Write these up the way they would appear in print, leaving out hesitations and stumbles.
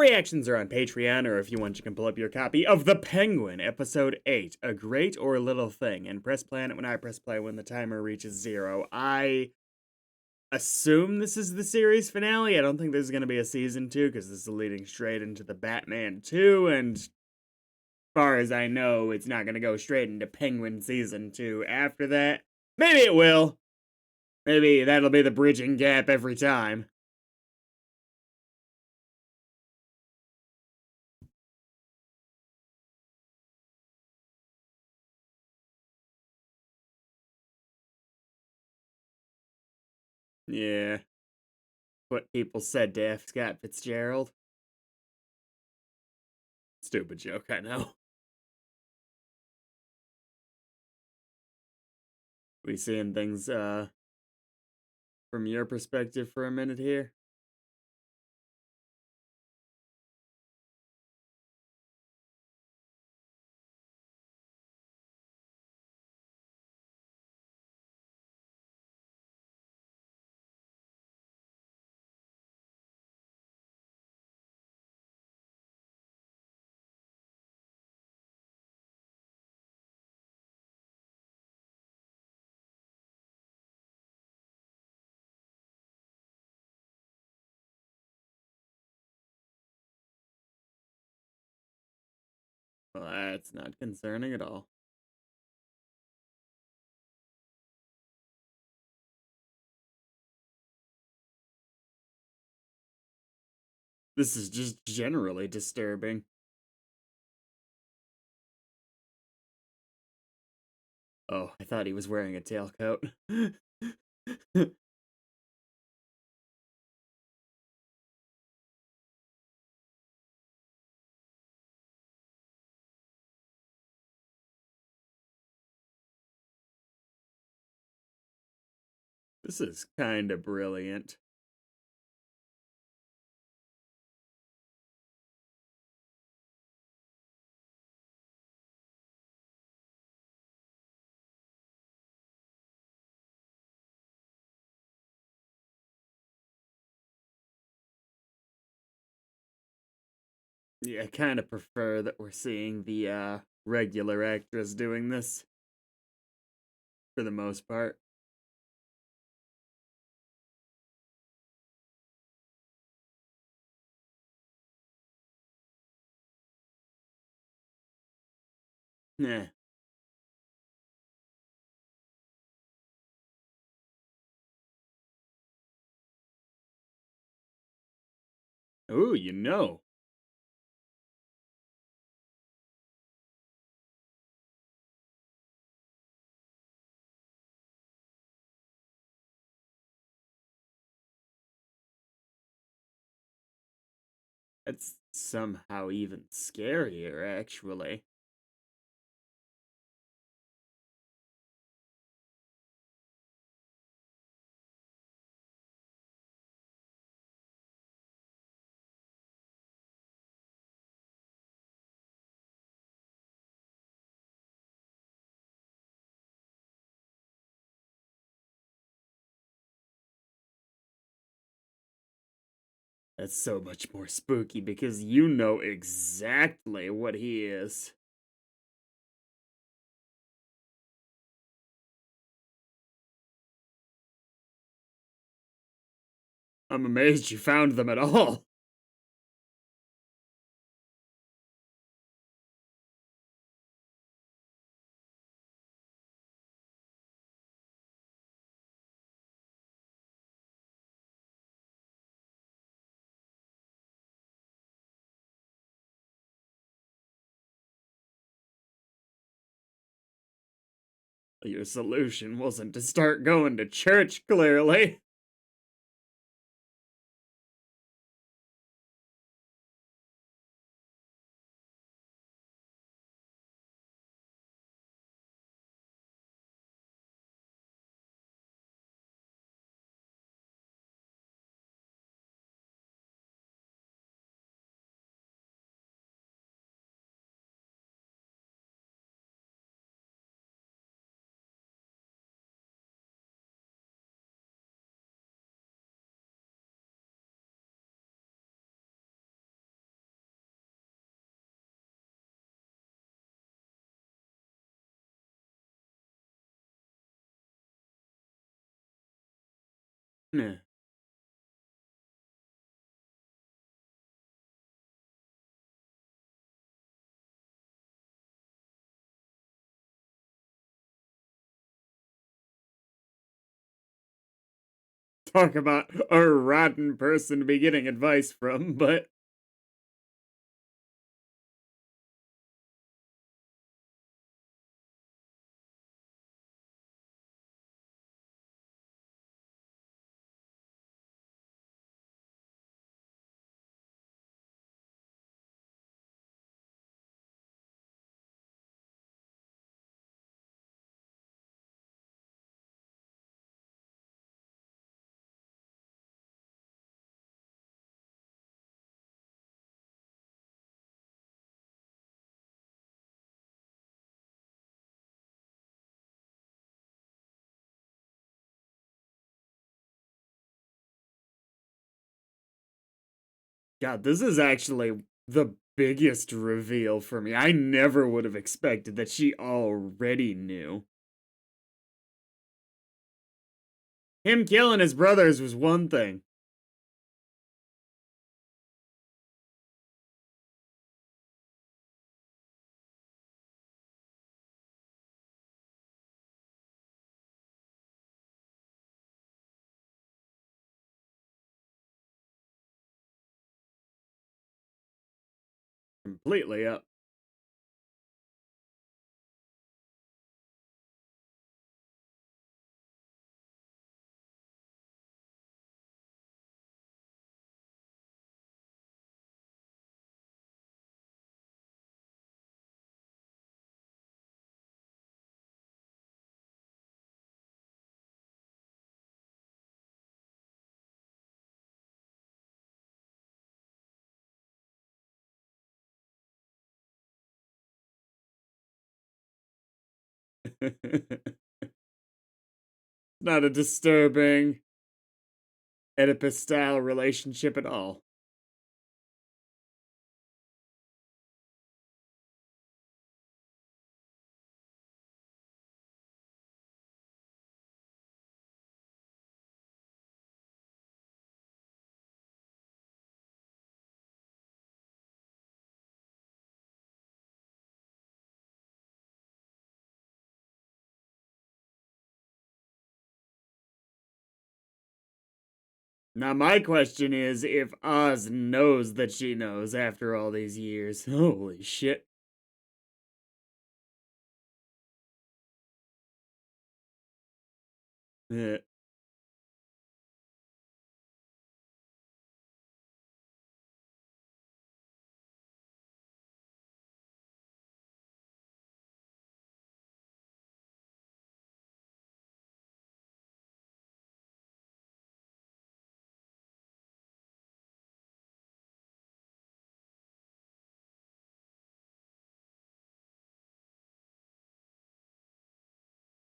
All reactions are on Patreon, or if you want, you can pull up your copy of The Penguin, Episode 8, A Great or Little Thing, and press play on it when I press play when the timer reaches 0. I assume this is the series finale. I don't think there's going to be a season 2, because this is leading straight into the Batman 2, and as far as I know, it's not going to go straight into Penguin Season 2 after that. Maybe it will. Maybe that'll be the bridging gap every time. Yeah. What people said to F. Scott Fitzgerald. Stupid joke, I know. We seeing things from your perspective for a minute here? Well, that's not concerning at all. This is just generally disturbing. Oh, I thought he was wearing a tailcoat. This is kind of brilliant. Yeah, I kind of prefer that we're seeing the regular actress doing this for the most part. Yeah. Ooh, you know. That's somehow even scarier, actually. That's so much more spooky because you know exactly what he is. I'm amazed you found them at all. Your solution wasn't to start going to church, clearly. Meh. Talk about a rotten person to be getting advice from, but God, this is actually the biggest reveal for me. I never would have expected that she already knew. Him killing his brothers was one thing. Completely up. Not a disturbing Oedipus style relationship at all. Now, my question is if Oz knows that she knows after all these years. Holy shit. Yeah.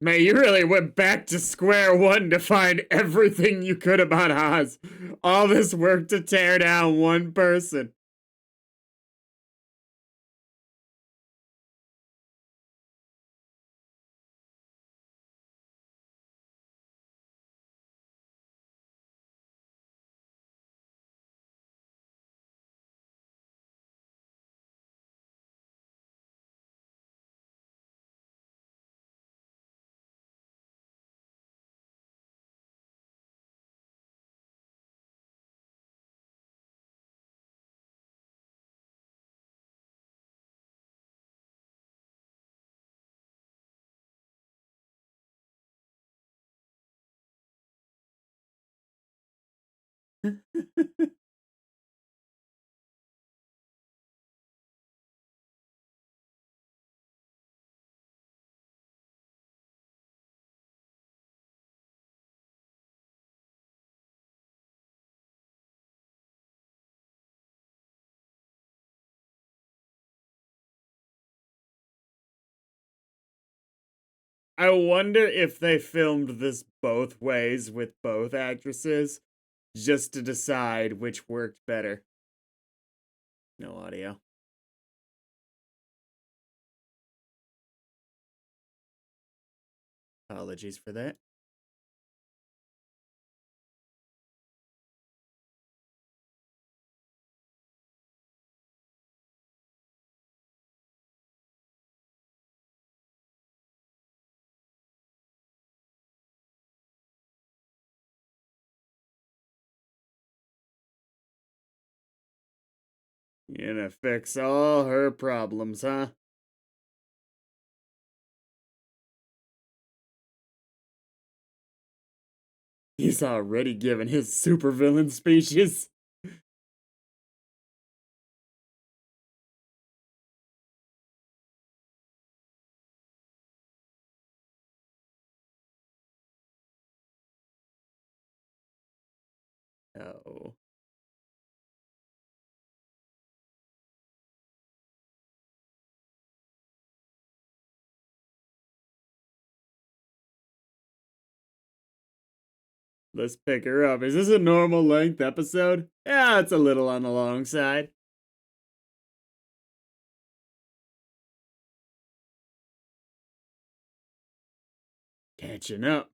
Man, you really went back to square one to find everything you could about Oz. All this work to tear down one person. I wonder if they filmed this both ways with both actresses just to decide which worked better. No audio. Apologies for that. You gonna fix all her problems, huh? He's already given his supervillain speeches. Oh. Let's pick her up. Is this a normal length episode? Yeah, it's a little on the long side. Catching up.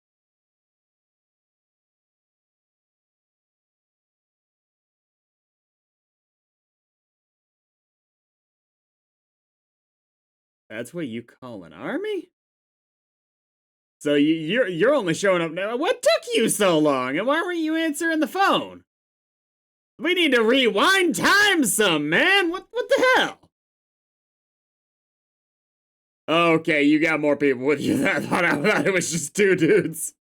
That's what you call an army? So you're only showing up now. What took you so long? And why weren't you answering the phone? We need to rewind time some, man. What the hell? Okay, you got more people with you. I thought it was just two dudes.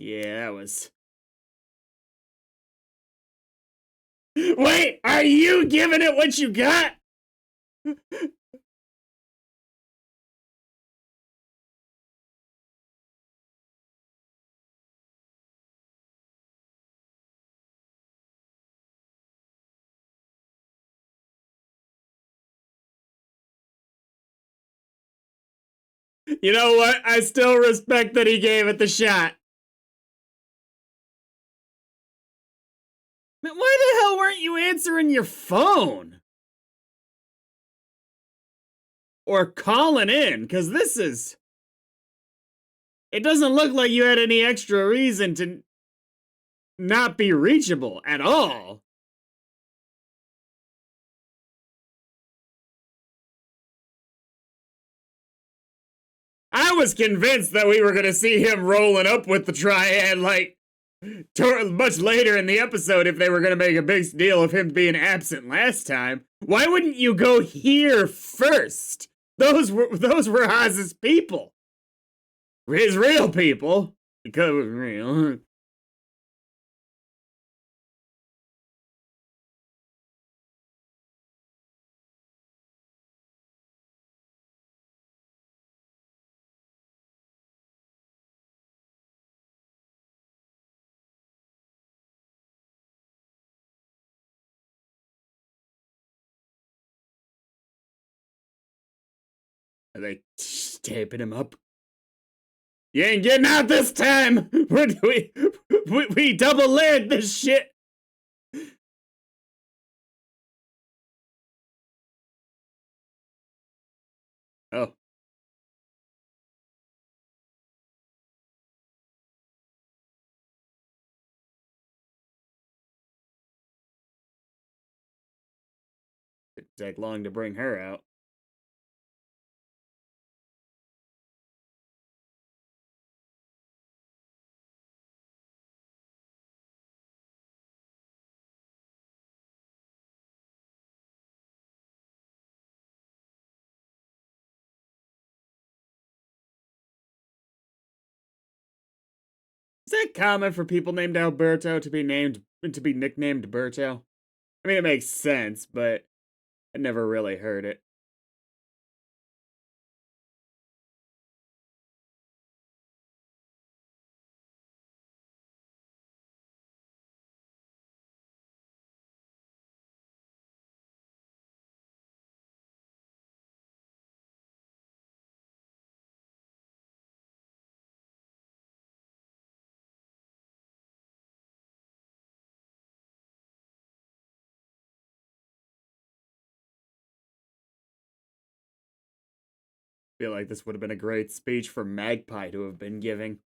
Yeah, that was. Wait, are you giving it what you got? You know what? I still respect that he gave it the shot. Man, why the hell weren't you answering your phone? Or calling in? Because this is. It doesn't look like you had any extra reason to not be reachable at all. I was convinced that we were going to see him rolling up with the triad, like, much later in the episode if they were going to make a big deal of him being absent last time. Why wouldn't you go here first? Those were Oz's people. His real people. Because it was real. Are they taping him up? You ain't getting out this time! We double layered this shit! Oh. Didn't take long to bring her out. Is that common for people named Alberto to be nicknamed Berto? I mean, it makes sense, but I never really heard it. Feel like this would have been a great speech for Magpie to have been giving.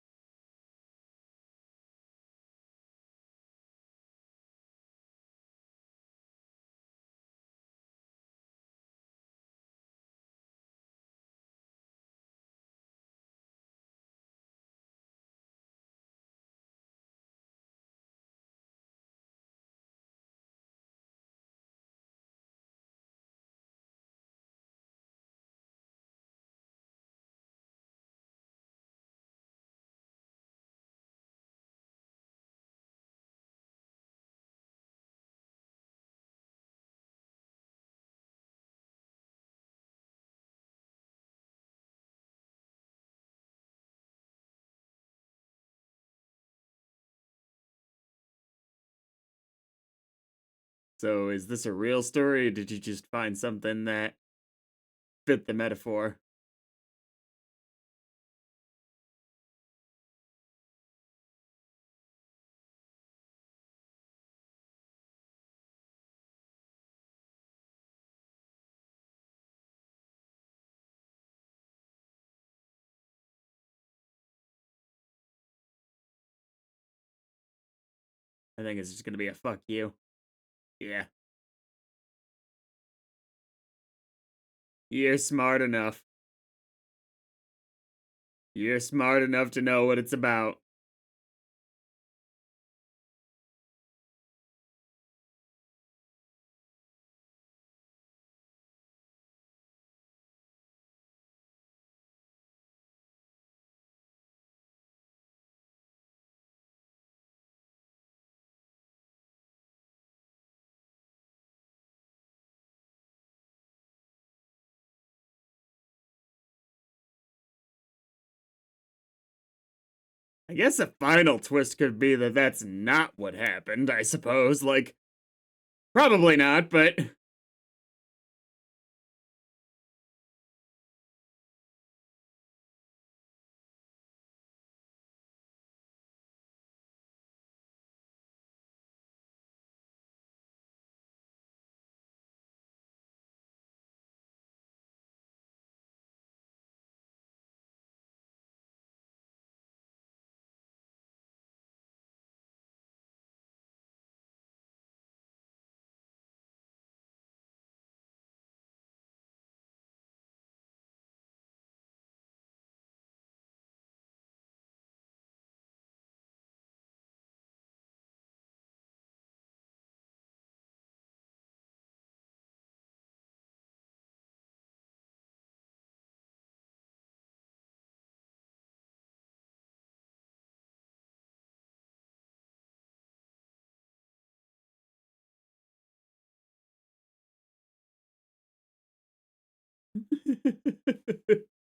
So is this a real story, or did you just find something that fit the metaphor? I think it's just gonna be a fuck you. Yeah. You're smart enough. You're smart enough to know what it's about. I guess a final twist could be that that's not what happened, I suppose. Like, probably not, but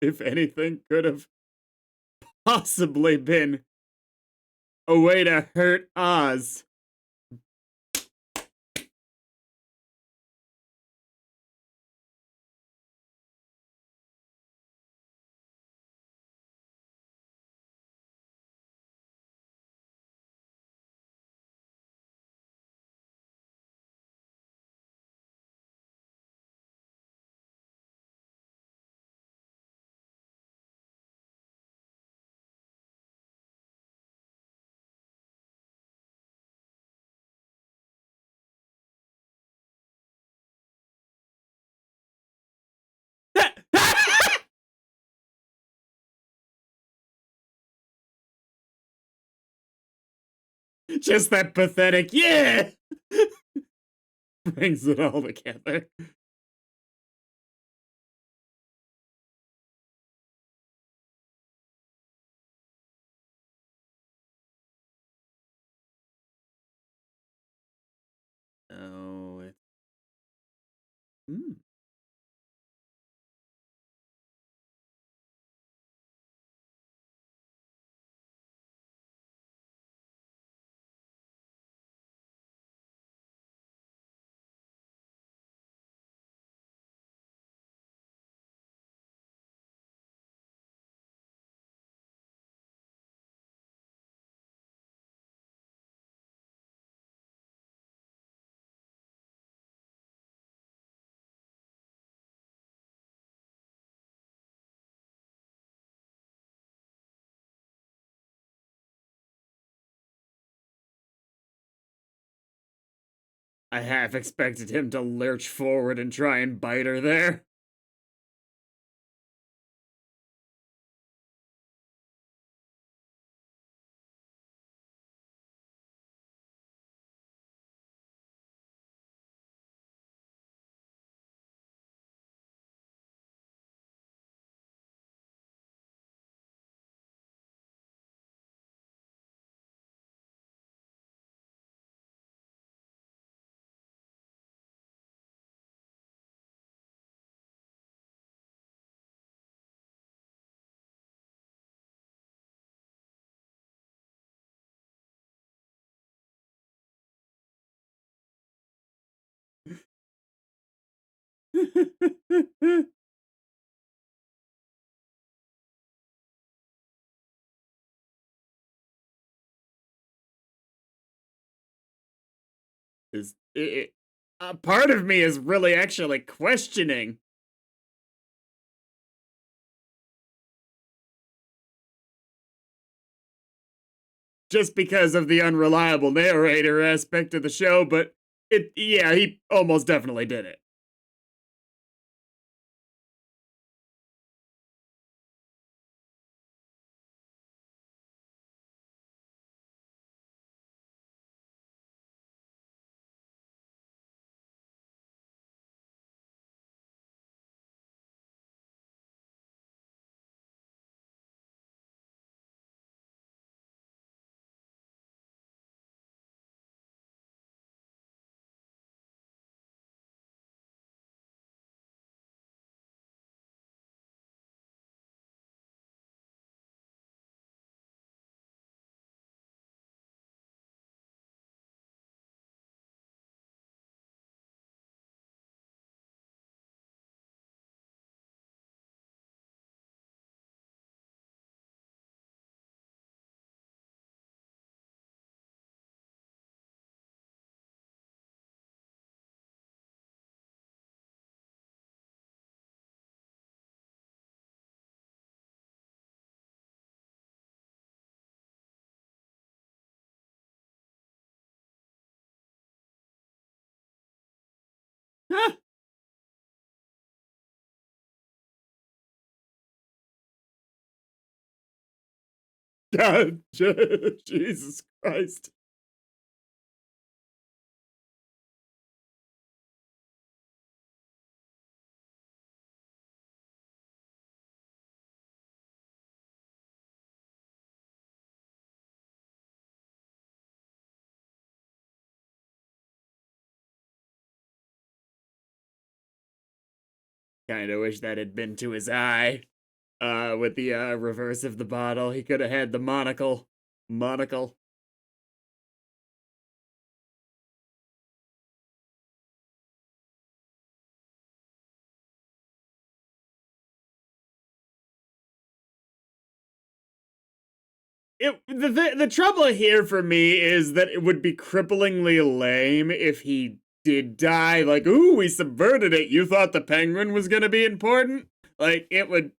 if anything could have possibly been a way to hurt Oz. Just that pathetic, yeah! Brings it all together. Oh, mm. I half expected him to lurch forward and try and bite her there. Is it, a part of me is really actually questioning just because of the unreliable narrator aspect of the show, but yeah, he almost definitely did it. God, Jesus Christ. Kinda wish that had been to his eye. With the reverse of the bottle, he could have had the monocle. Monocle. The trouble here for me is that it would be cripplingly lame if he did die. Like, ooh, we subverted it. You thought the penguin was gonna be important? Like, it would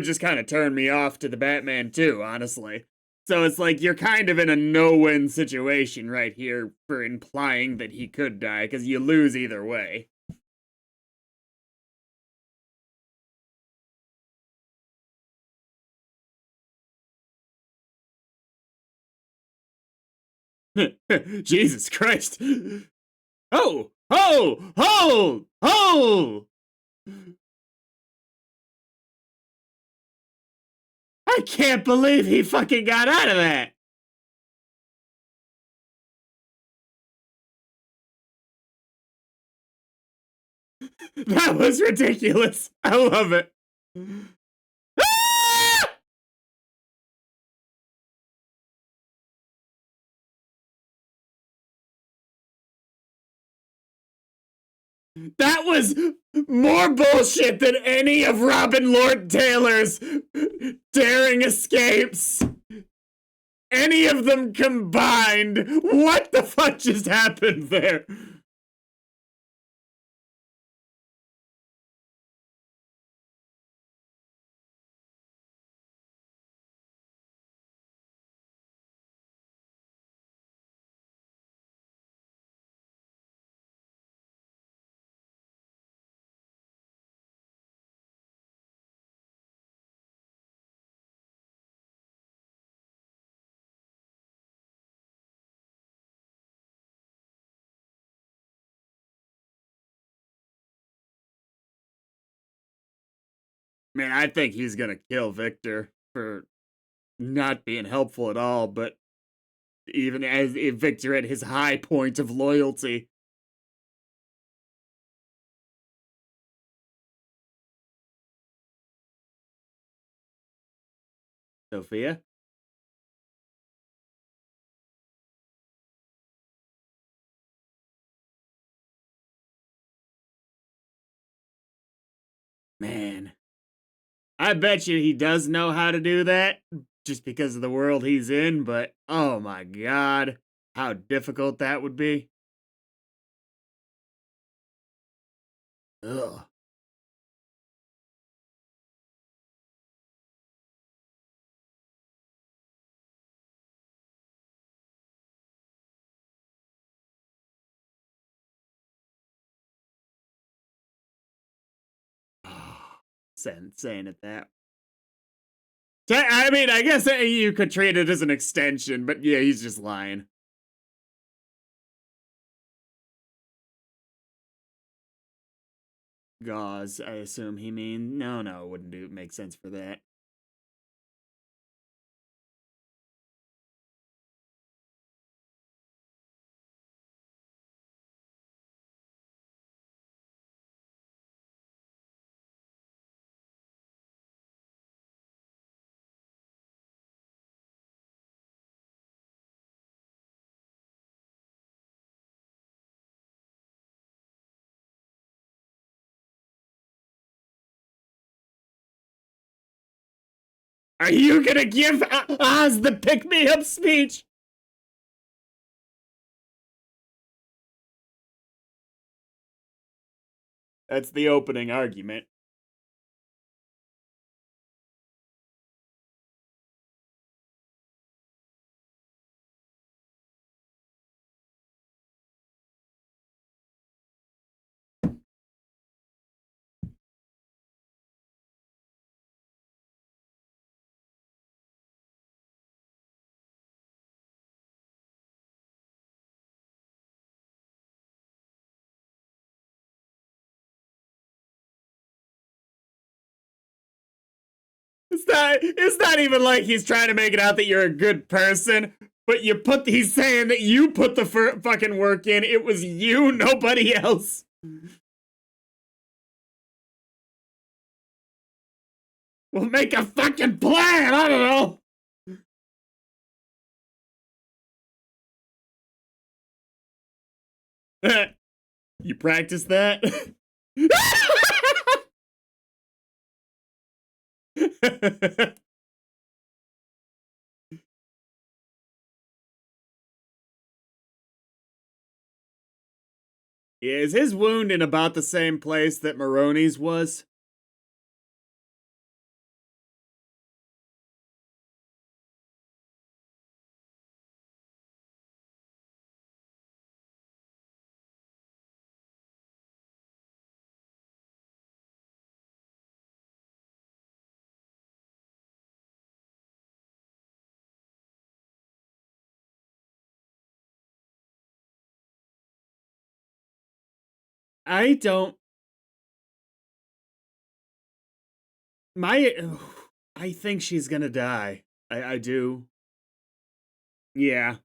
just kind of turn me off to the Batman too, honestly. So it's like you're kind of in a no-win situation right here for implying that he could die, because you lose either way. Jesus Christ. Oh! Oh! Oh! Oh! I can't believe he fucking got out of that! That was ridiculous. I love it. Ah! That was more bullshit than any of Robin Lord Taylor's daring escapes. Any of them combined. What the fuck just happened there? Man, I think he's gonna kill Victor for not being helpful at all, but even as if Victor at his high point of loyalty. Sophia? Man. I bet you he does know how to do that just because of the world he's in, but oh my god, how difficult that would be. Ugh. Saying it that. I mean, I guess you could treat it as an extension, but yeah, he's just lying. Gauze, I assume he mean. No, it wouldn't make sense for that. Are you gonna give Oz the pick me up speech? That's the opening argument. It's not even like he's trying to make it out that you're a good person, but he's saying that you put the fucking work in. It was you, nobody else. We'll make a fucking plan. I don't know. You practice that? Is his wound in about the same place that Maroney's was? I don't. My. I think she's gonna die. I do. Yeah.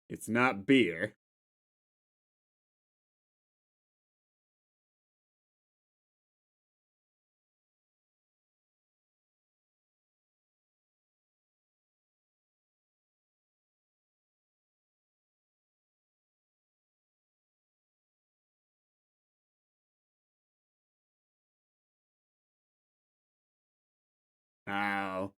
It's not beer. Ow.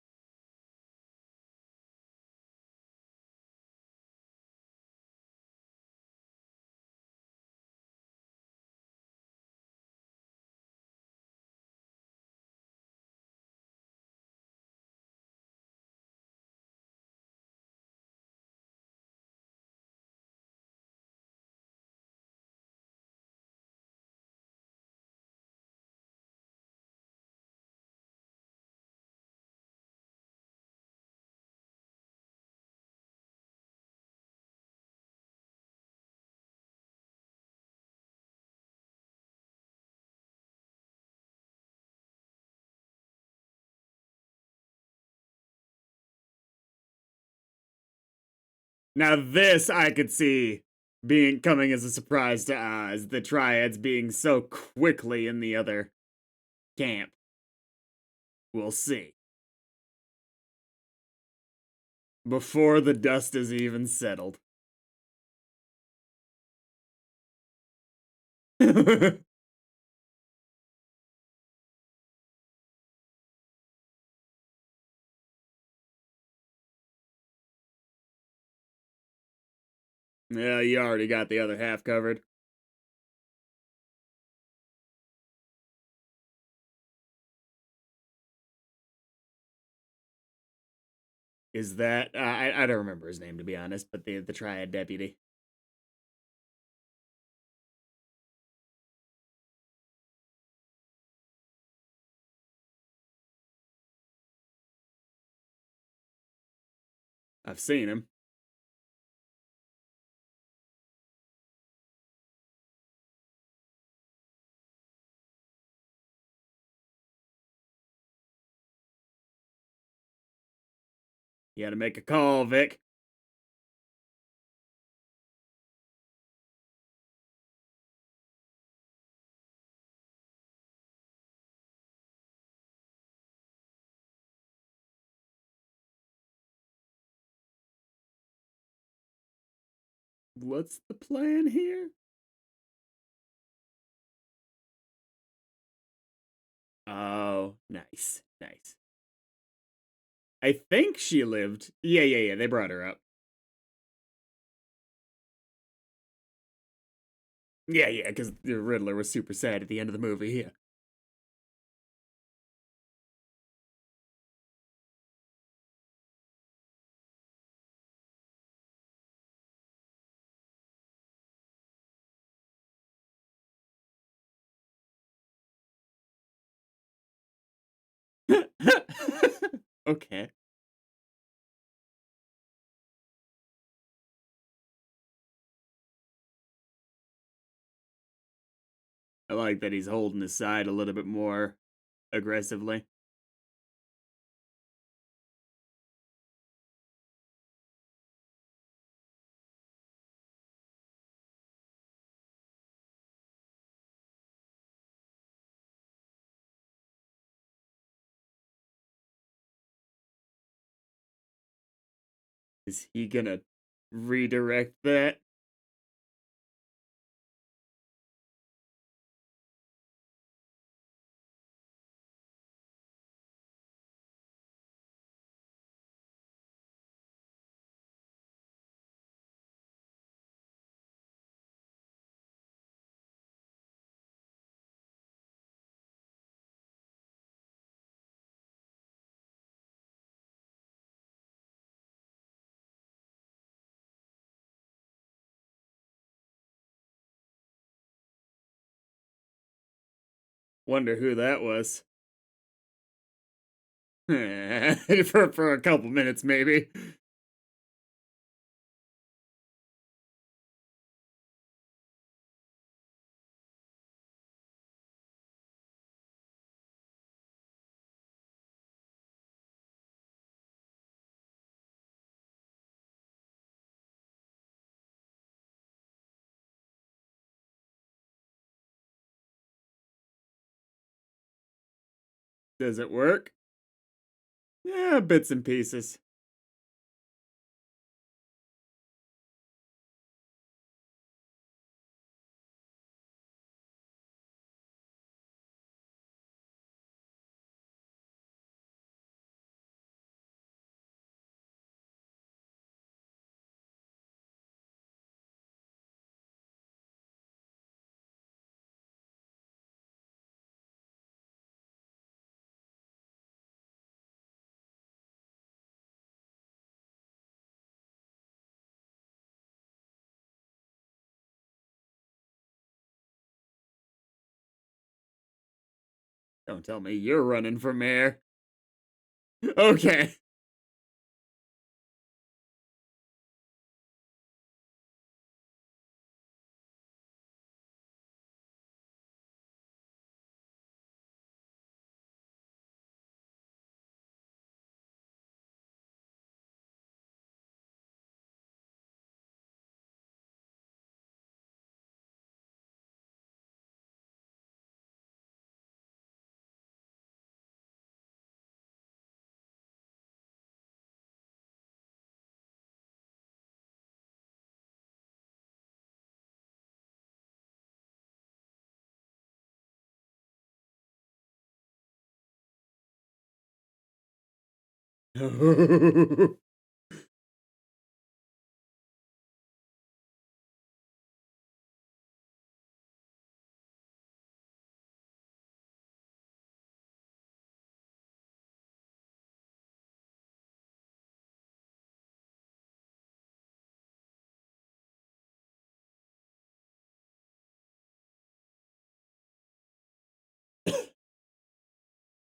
Now this I could see being coming as a surprise to Oz, the Triads being so quickly in the other camp. We'll see. Before the dust is even settled. Yeah, you already got the other half covered. Is that I don't remember his name to be honest, but the Triad deputy. I've seen him. You gotta make a call, Vic. What's the plan here? Oh, nice, nice. I think she lived. Yeah. They brought her up. Yeah, because the Riddler was super sad at the end of the movie. Yeah. Okay. I like that he's holding his side a little bit more aggressively. Is he gonna redirect that? Wonder who that was. For a couple minutes, maybe. Does it work? Yeah, bits and pieces. Don't tell me you're running for mayor. Okay.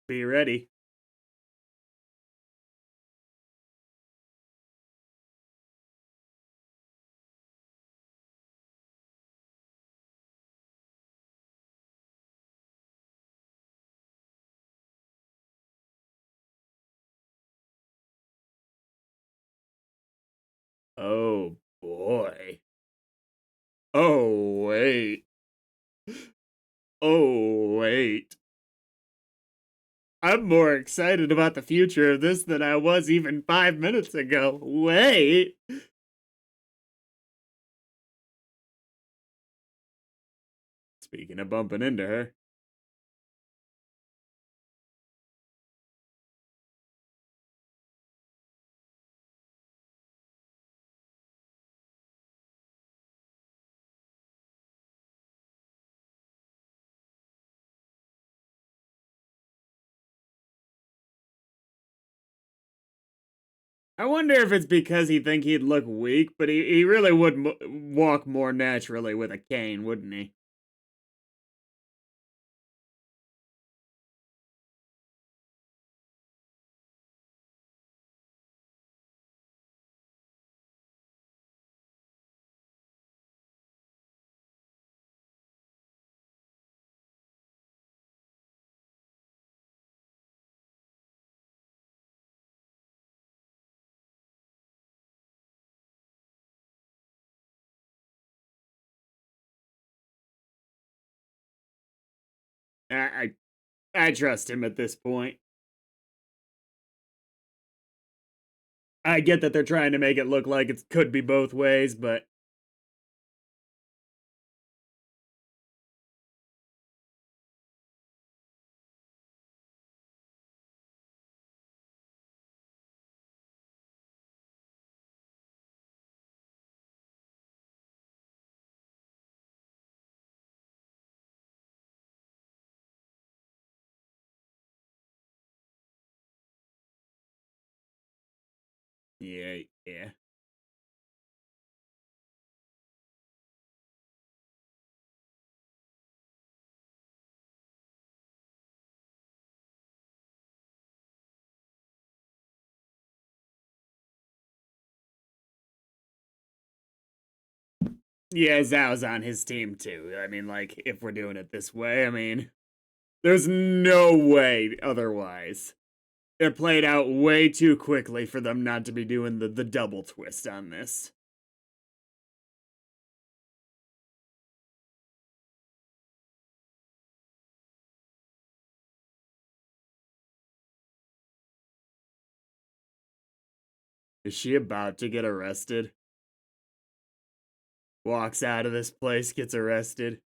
Be ready. Oh boy. Oh wait. Oh wait. I'm more excited about the future of this than I was even 5 minutes ago. Wait. Speaking of bumping into her. I wonder if it's because he think he'd look weak, but he really would walk more naturally with a cane, wouldn't he? I I trust him at this point. I get that they're trying to make it look like it could be both ways, but yeah, yeah. Yeah, Zhao's on his team too. I mean, like, if we're doing it this way, I mean, there's no way otherwise. It played out way too quickly for them not to be doing the double twist on this. Is she about to get arrested? Walks out of this place, gets arrested.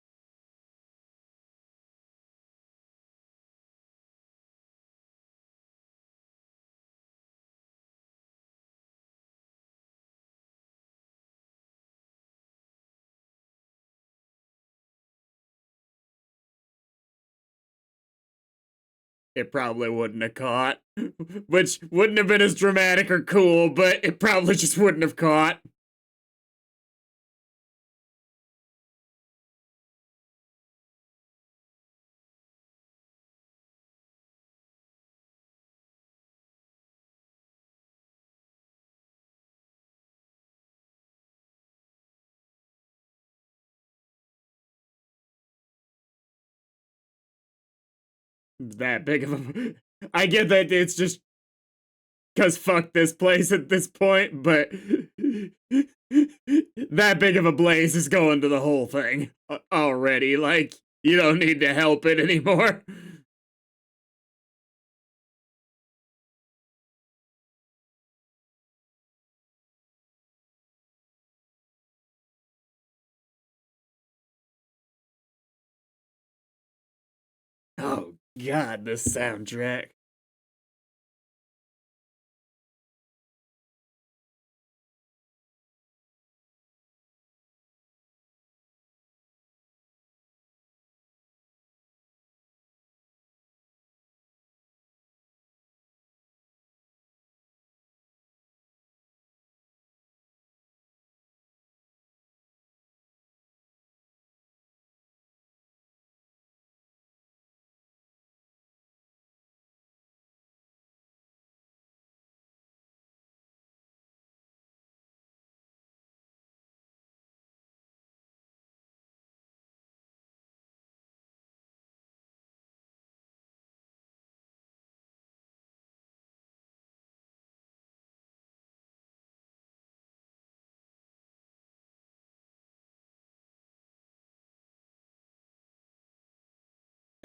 It probably wouldn't have caught. Which wouldn't have been as dramatic or cool, but it probably just wouldn't have caught. That big of a. I get that it's just because fuck this place at this point, but that big of a blaze is going to the whole thing already. Like, you don't need to help it anymore. Oh, God, this soundtrack.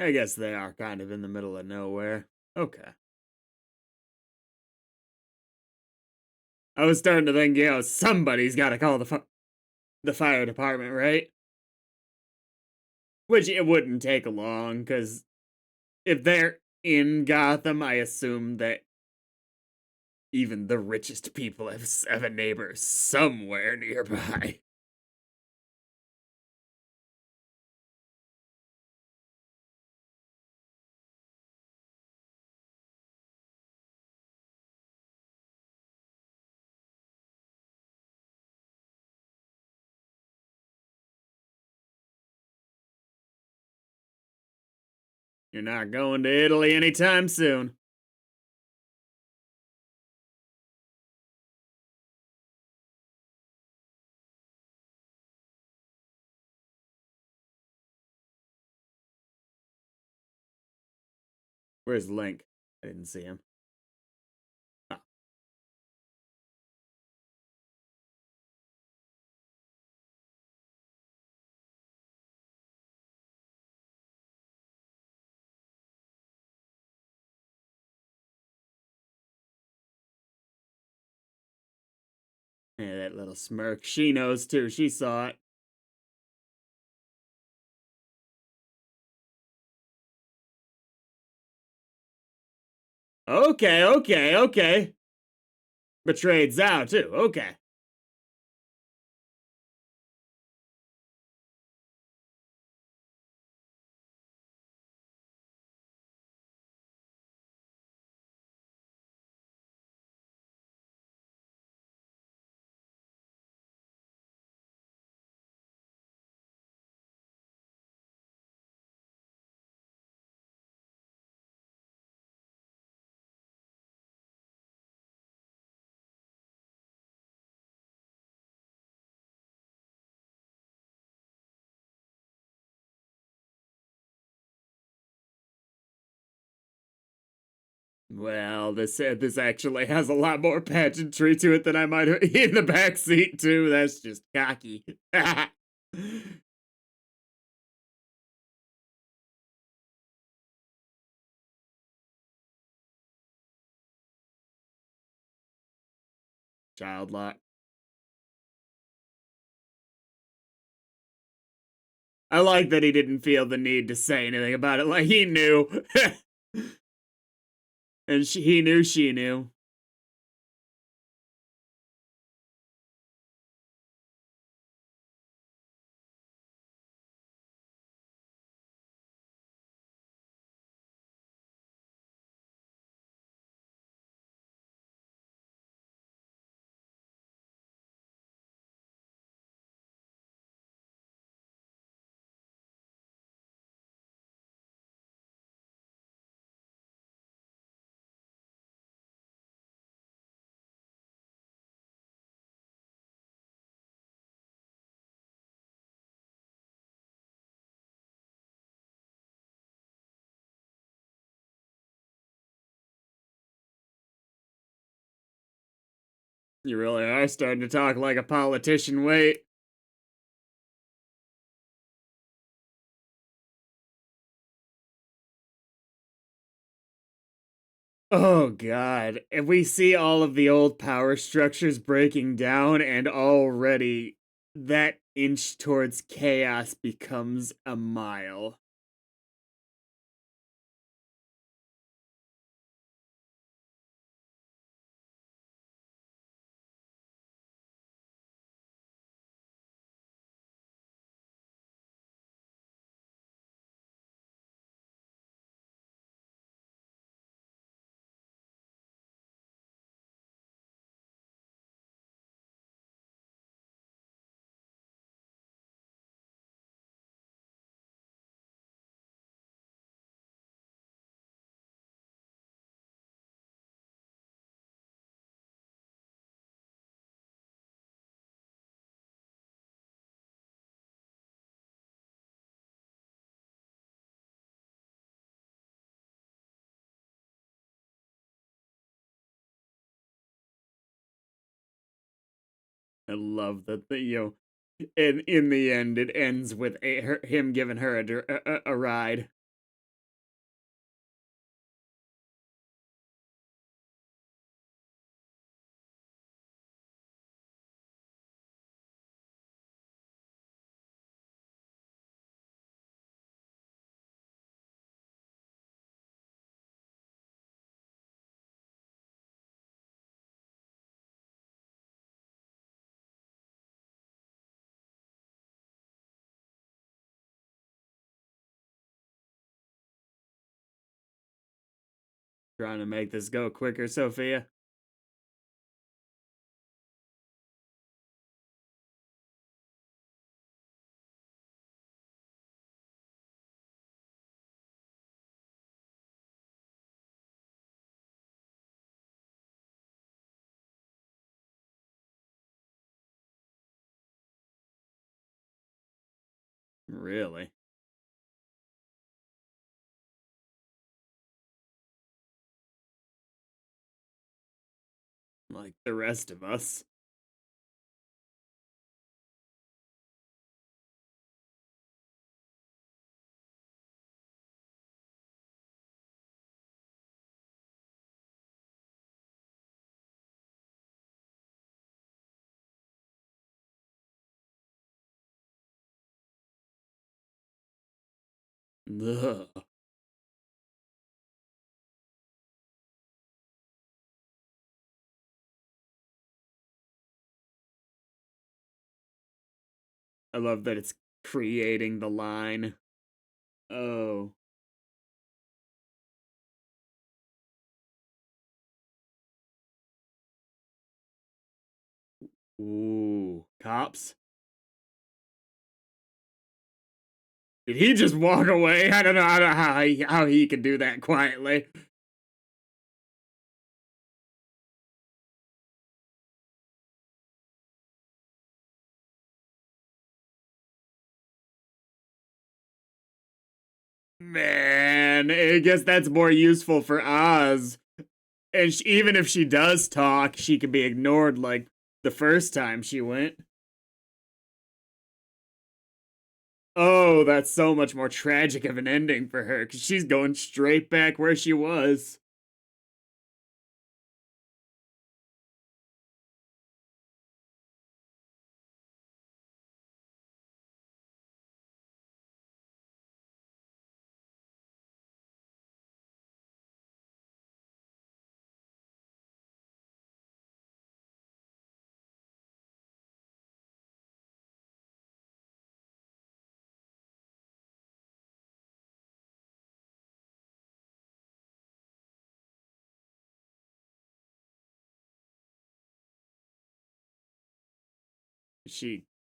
I guess they are kind of in the middle of nowhere. Okay. I was starting to think, somebody's got to call the fire department, right? Which it wouldn't take long, because if they're in Gotham, I assume that even the richest people have a neighbor somewhere nearby. You're not going to Italy anytime soon. Where's Link? I didn't see him. Oh. Yeah, that little smirk. She knows too. She saw it. Okay, okay, okay. Betrayed Zhao too. Okay. Well, this actually has a lot more pageantry to it than I might have in the back seat too. That's just cocky. Child lock. I like that he didn't feel the need to say anything about it. Like he knew, and he knew she knew. You really are starting to talk like a politician. Wait. Oh god. And we see all of the old power structures breaking down, and already that inch towards chaos becomes a mile. I love that in the end it ends with him giving her a ride. Trying to make this go quicker, Sophia. Really? Like the rest of us. Ugh. I love that it's creating the line. Oh. Ooh. Cops? Did he just walk away? I don't know how he can do that quietly. Man, I guess that's more useful for Oz. And even if she does talk, she can be ignored like the first time she went. Oh, that's so much more tragic of an ending for her because she's going straight back where she was.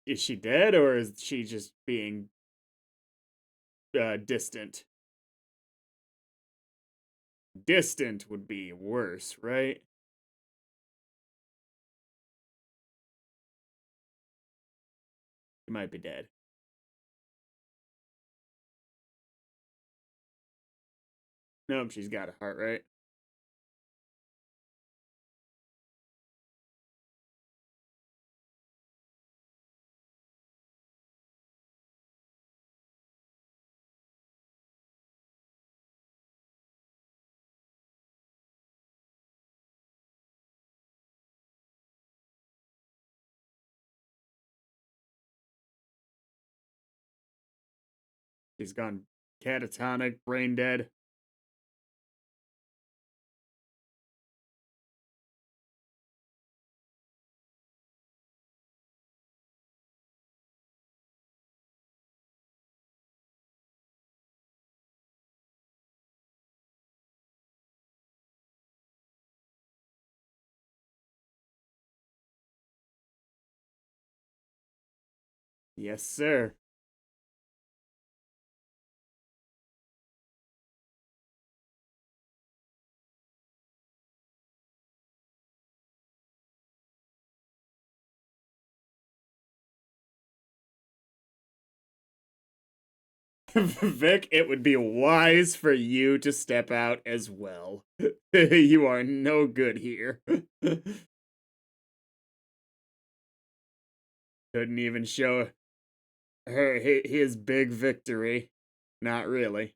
Is she dead or is she just being distant? Distant would be worse, right? She might be dead. Nope, she's got a heart, right? She's gone catatonic, brain dead. Yes, sir. Vic, it would be wise for you to step out as well. You are no good here. Couldn't even show her his big victory. Not really.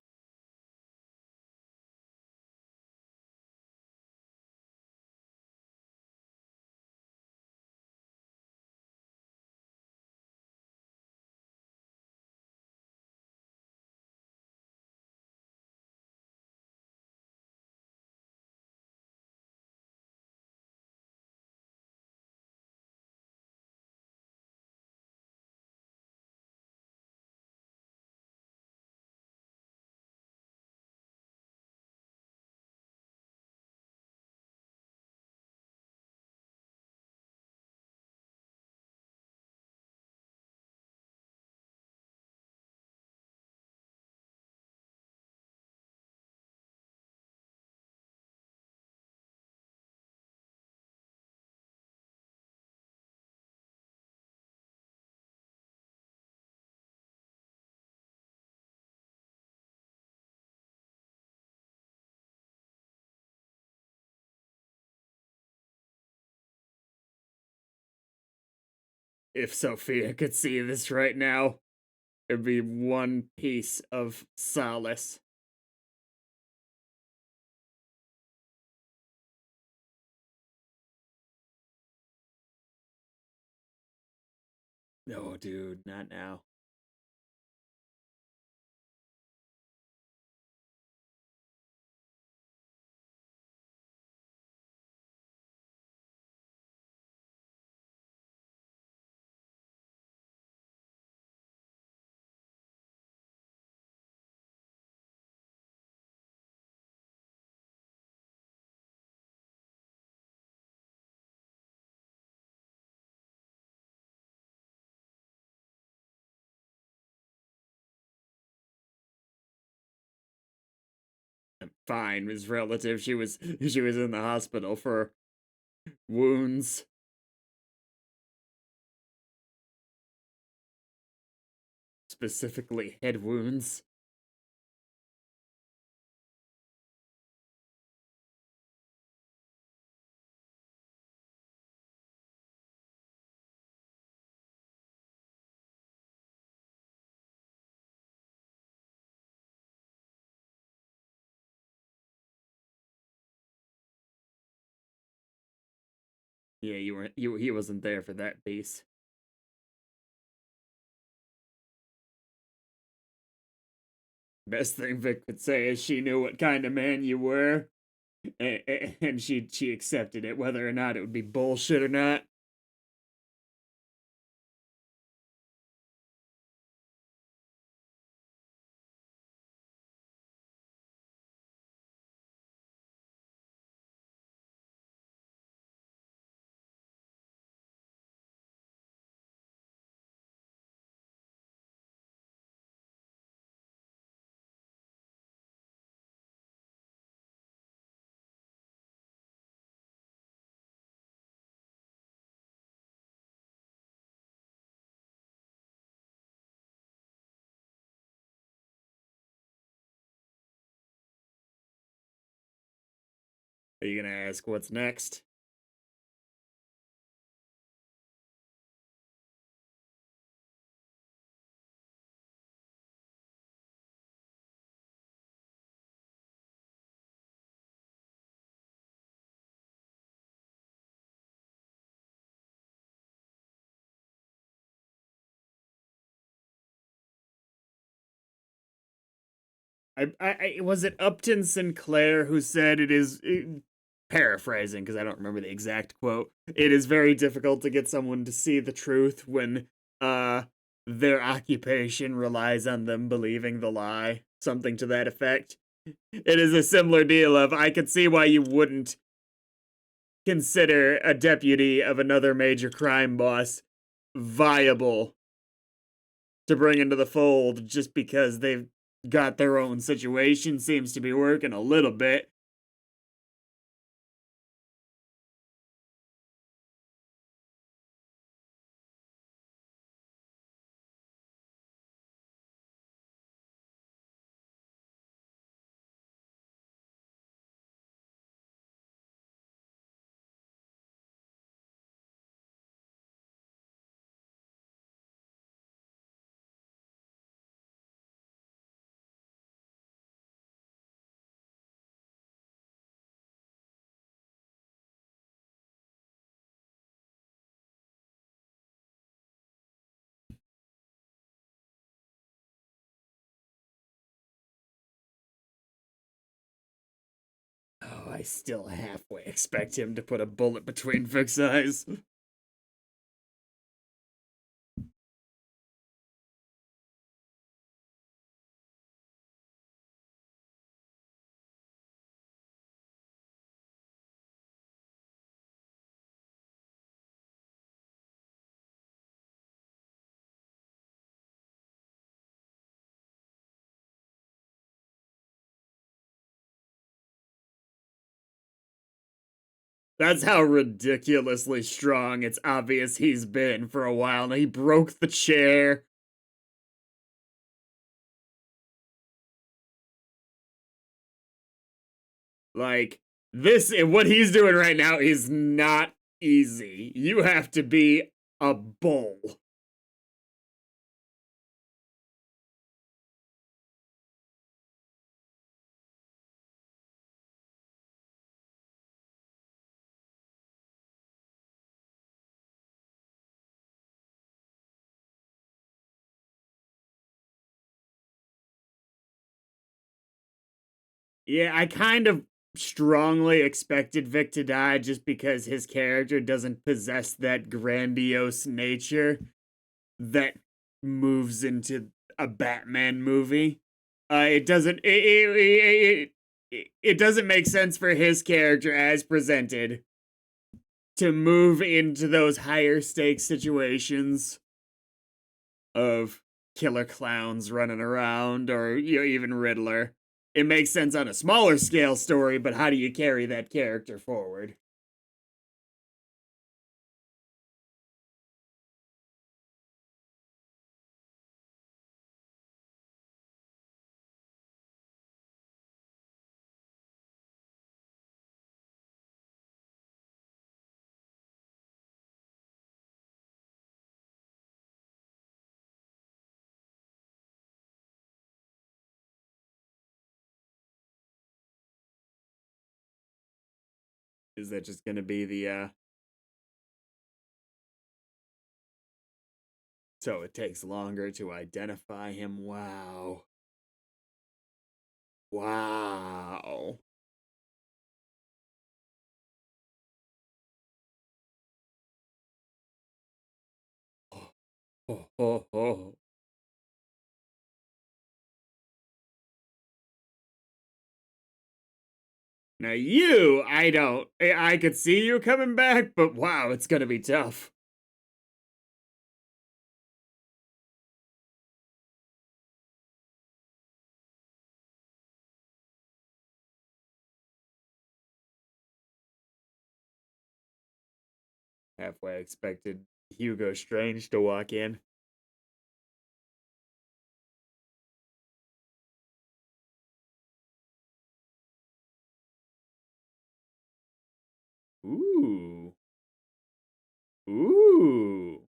If Sophia could see this right now, it'd be one piece of solace. No, dude, not now. Fine, his relative. She was in the hospital for wounds, specifically head wounds. Yeah, you weren't. He wasn't there for that piece. Best thing Vic could say is she knew what kind of man you were, and she accepted it, whether or not it would be bullshit or not. Are you gonna ask what's next? Was it Upton Sinclair who said it is paraphrasing because I don't remember the exact quote. It is very difficult to get someone to see the truth when uh their occupation relies on them believing the lie, something to that effect. It is a similar deal of I could see why you wouldn't consider a deputy of another major crime boss viable to bring into the fold just because they've got their own situation seems to be working a little bit. Oh, I still halfway expect him to put a bullet between Vic's eyes. That's how ridiculously strong it's obvious he's been for a while. He broke the chair. Like, this, what he's doing right now is not easy. You have to be a bull. Yeah, I kind of strongly expected Vic to die just because his character doesn't possess that grandiose nature that moves into a Batman movie. It doesn't it doesn't make sense for his character as presented to move into those higher stakes situations of killer clowns running around or even Riddler. It makes sense on a smaller scale story, but how do you carry that character forward? Is that just going to be the so it takes longer to identify him? Wow. Wow. Oh, oh, oh. Now I don't. I could see you coming back, but wow, it's gonna be tough. Halfway expected Hugo Strange to walk in. Ooh. Ooh.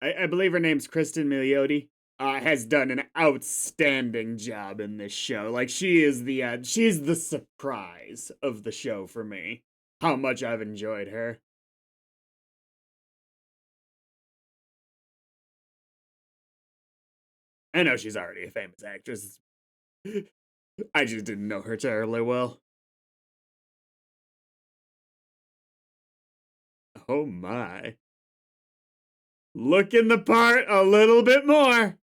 I believe her name's Kristen Milioti. Has done an outstanding job in this show. Like she's the surprise of the show for me. How much I've enjoyed her. I know she's already a famous actress. I just didn't know her terribly well. Oh my. Looking the part a little bit more.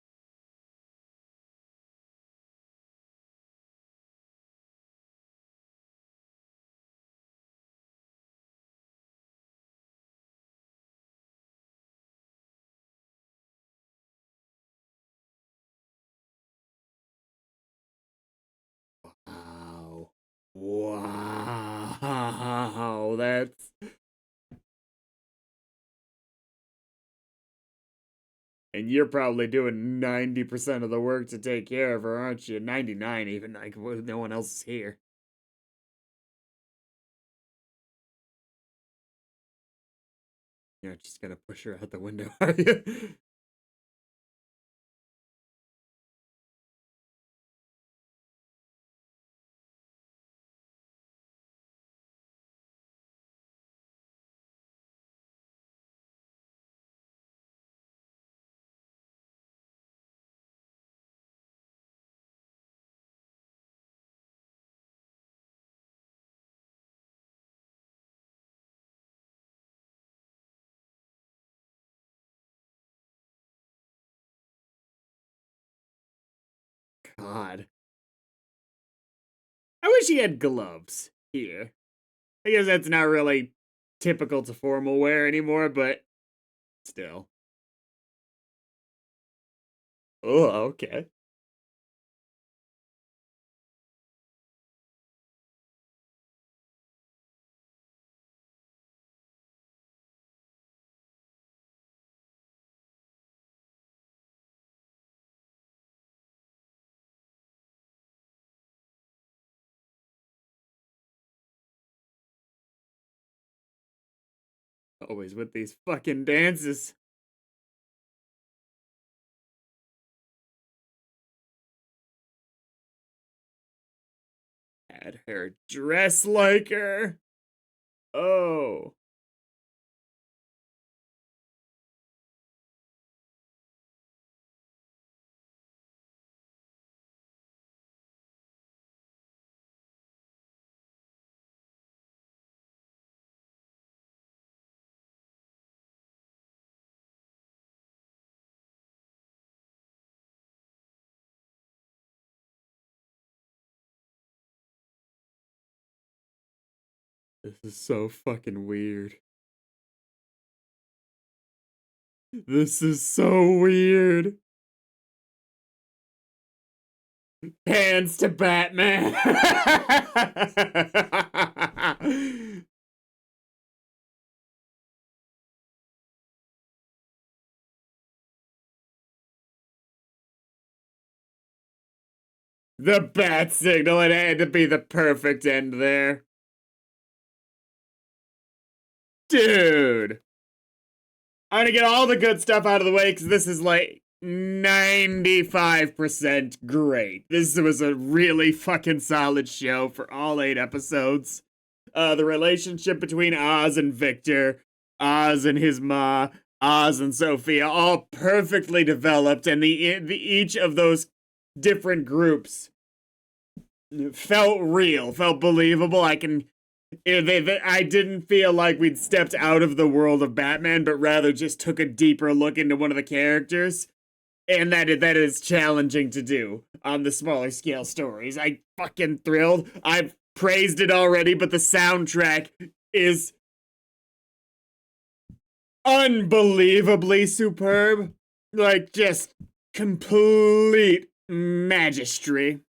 Wow. Wow. That's and you're probably doing 90% of the work to take care of her, aren't you? 99 even, like no one else is here. You're just gonna push her out the window, are you? God. I wish he had gloves here. I guess that's not really typical to formal wear anymore, but still. Oh, okay. Always with these fucking dances. Had her dress like her. Oh. This is so fucking weird. This is so weird. Hands to Batman. The bat signal, it had to be the perfect end there. Dude. I'm gonna get all the good stuff out of the way because this is like 95% great. This was a really fucking solid show for all 8 episodes. The relationship between Oz and Victor, Oz and his ma, Oz and Sophia, all perfectly developed, and the each of those different groups felt real, felt believable. I didn't feel like we'd stepped out of the world of Batman, but rather just took a deeper look into one of the characters. And that is challenging to do on the smaller scale stories. I fucking thrilled. I've praised it already, but the soundtrack is unbelievably superb. Like, just complete magistry.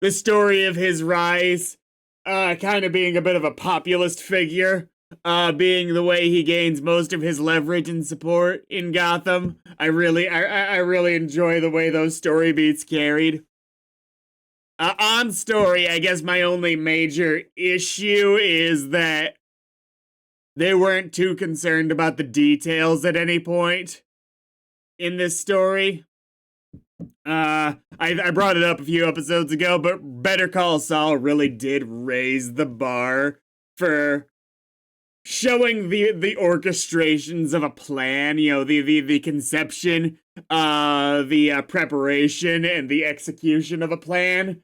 The story of his rise, kind of being a bit of a populist figure, being the way he gains most of his leverage and support in Gotham. I really enjoy the way those story beats carried. On story, I guess my only major issue is that they weren't too concerned about the details at any point in this story. I brought it up a few episodes ago, but Better Call Saul really did raise the bar for showing the orchestrations of a plan, you know, the conception, the preparation and the execution of a plan.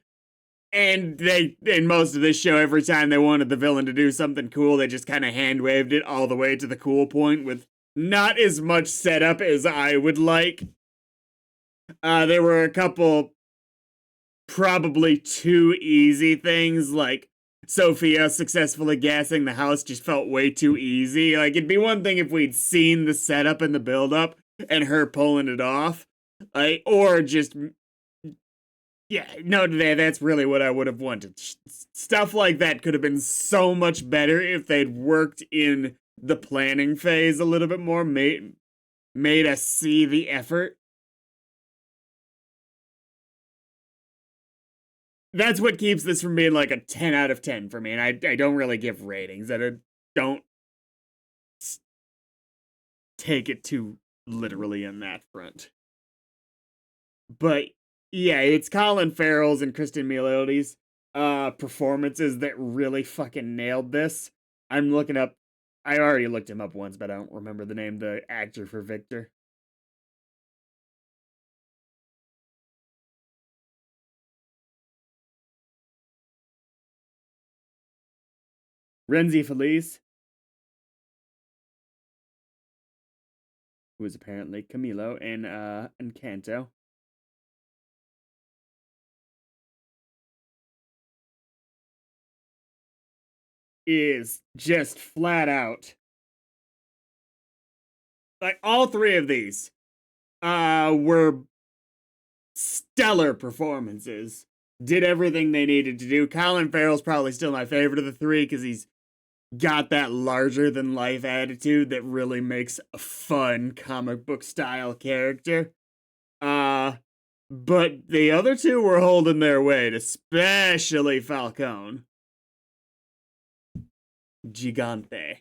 And they, in most of this show, every time they wanted the villain to do something cool, they just kind of hand waved it all the way to the cool point with not as much setup as I would like. There were a couple probably too easy things, like Sophia successfully gassing the house just felt way too easy. Like, it'd be one thing if we'd seen the setup and the build-up and her pulling it off. Or just, yeah, no, that's really what I would have wanted. Stuff like that could have been so much better if they'd worked in the planning phase a little bit more, made us see the effort. That's what keeps this from being like a 10 out of 10 for me, and I don't really give ratings. I don't take it too literally in that front. But yeah, it's Colin Farrell's and Kristen Miliotti's performances that really fucking nailed this. I'm looking up. I already looked him up once, but I don't remember the name. The actor for Victor. Renzi Felice. who is apparently Camilo in Encanto. Is just flat out like all three of these were stellar performances. Did everything they needed to do. Colin Farrell's probably still my favorite of the three because he's got that larger than life attitude that really makes a fun comic book style character. Uh but the other two were holding their weight, especially Falcone. Gigante.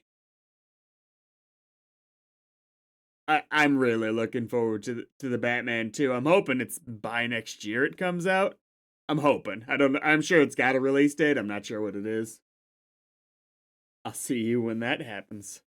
I'm really looking forward to the Batman 2. I'm hoping it's by next year it comes out. I'm hoping. I don't. I'm sure it's got a release date. I'm not sure what it is. I'll see you when that happens.